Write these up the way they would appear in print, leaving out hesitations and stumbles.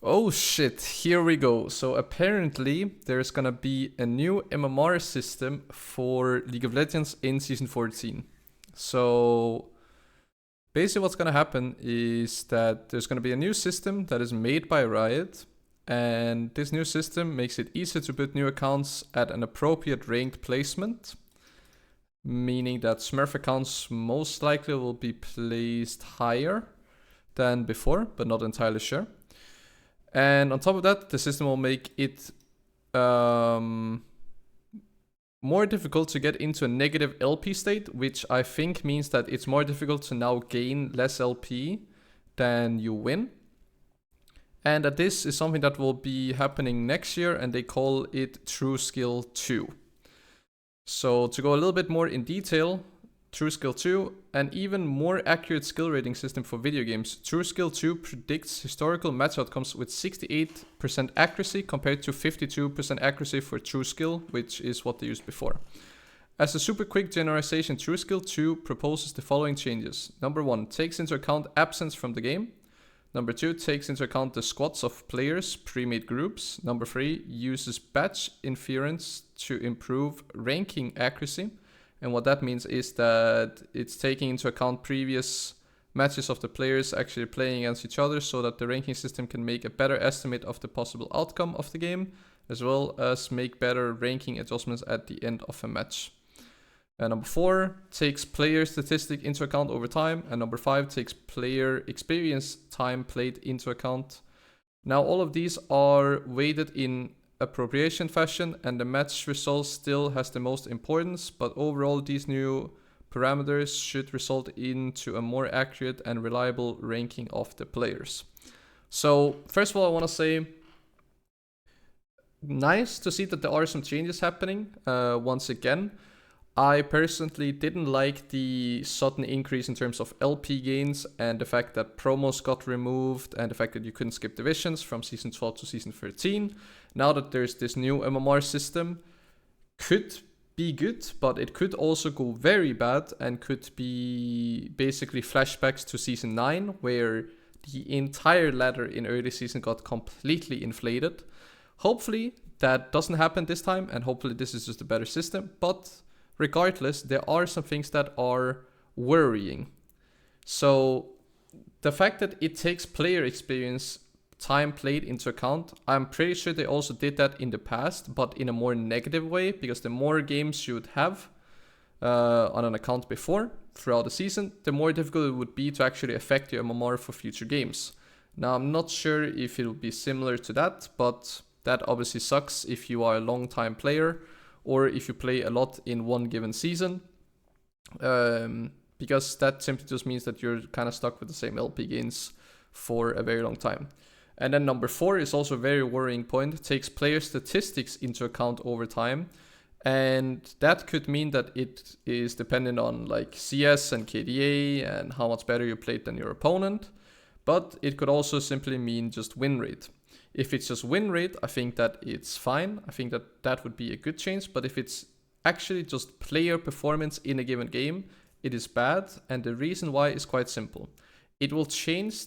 Oh shit, here we go. So apparently there's gonna be a new MMR system for League of Legends in Season 14. So basically what's gonna happen is that there's gonna be a new system that is made by Riot, and this new system makes it easier to put new accounts at an appropriate ranked placement, meaning that Smurf accounts most likely will be placed higher than before, but not entirely sure. And on top of that, the system will make it more difficult to get into a negative LP state, which I think means that it's more difficult to now gain less LP than you win. And that this is something that will be happening next year, and they call it Trueskill 2. So to go a little bit more in detail, Trueskill 2, an even more accurate skill rating system for video games. Trueskill 2 predicts historical match outcomes with 68% accuracy compared to 52% accuracy for Trueskill, which is what they used before. As a super quick generalization, Trueskill 2 proposes the following changes. Number 1, takes into account absence from the game. Number 2, takes into account the squads of players, pre-made groups. Number 3, uses batch inference to improve ranking accuracy. And what that means is that it's taking into account previous matches of the players actually playing against each other, so that the ranking system can make a better estimate of the possible outcome of the game, as well as make better ranking adjustments at the end of a match. And number 4, takes player statistic into account over time. And number 5, takes player experience time played into account. Now all of these are weighted in appropriation fashion, and the match result still has the most importance, but overall these new parameters should result into a more accurate and reliable ranking of the players. So first of all, I want to say nice to see that there are some changes happening once again. I personally didn't like the sudden increase in terms of LP gains, and the fact that promos got removed, and the fact that you couldn't skip divisions from Season 12 to Season 13. Now that there's this new MMR system, could be good, but it could also go very bad and could be basically flashbacks to Season 9, where the entire ladder in early season got completely inflated. Hopefully that doesn't happen this time, and hopefully this is just a better system, but regardless, there are some things that are worrying. So the fact that it takes player experience time played into account, I'm pretty sure they also did that in the past, but in a more negative way, because the more games you would have on an account before throughout the season, the more difficult it would be to actually affect your MMR for future games. Now, I'm not sure if it will be similar to that, but that obviously sucks if you are a long time player, or if you play a lot in one given season, because that simply just means that you're kind of stuck with the same LP gains for a very long time. And then number 4 is also a very worrying point. It takes player statistics into account over time, and that could mean that it is dependent on like CS and KDA and how much better you played than your opponent, but it could also simply mean just win rate. If it's just win rate, I think that it's fine. I think that that would be a good change. But if it's actually just player performance in a given game, it is bad. And the reason why is quite simple. It will change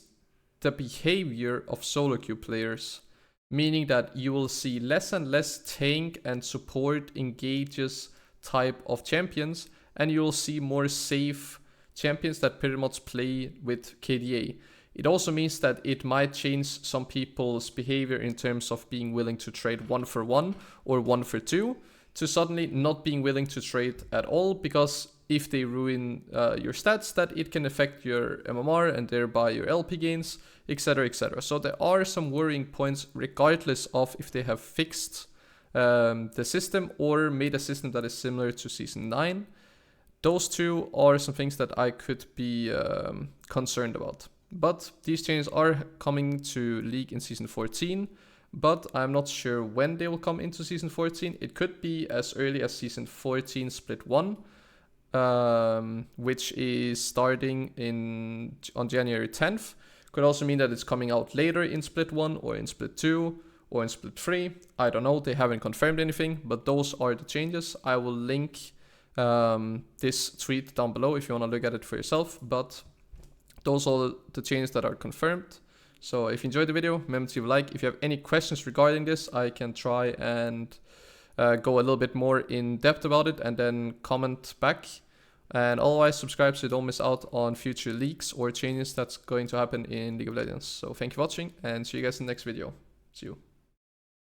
the behavior of solo queue players, meaning that you will see less and less tank and support engages type of champions, and you will see more safe champions that pretty much play with KDA. It also means that it might change some people's behavior in terms of being willing to trade 1 for 1 or 1 for 2 to suddenly not being willing to trade at all, because if they ruin your stats, that it can affect your MMR and thereby your LP gains, etc, etc. So there are some worrying points regardless of if they have fixed the system or made a system that is similar to Season 9. Those two are some things that I could be concerned about. But these changes are coming to League in Season 14, but I'm not sure when they will come into Season 14. It could be as early as Season 14 Split 1, which is starting on January 10th. Could also mean that it's coming out later in Split 1 or in Split 2 or in Split 3. I don't know, they haven't confirmed anything, but those are the changes. I will link this tweet down below if you want to look at it for yourself, but those are the changes that are confirmed. So if you enjoyed the video, remember to leave a like. If you have any questions regarding this, I can try and go a little bit more in depth about it and then comment back. And otherwise, subscribe so you don't miss out on future leaks or changes that's going to happen in League of Legends. So thank you for watching and see you guys in the next video. See you.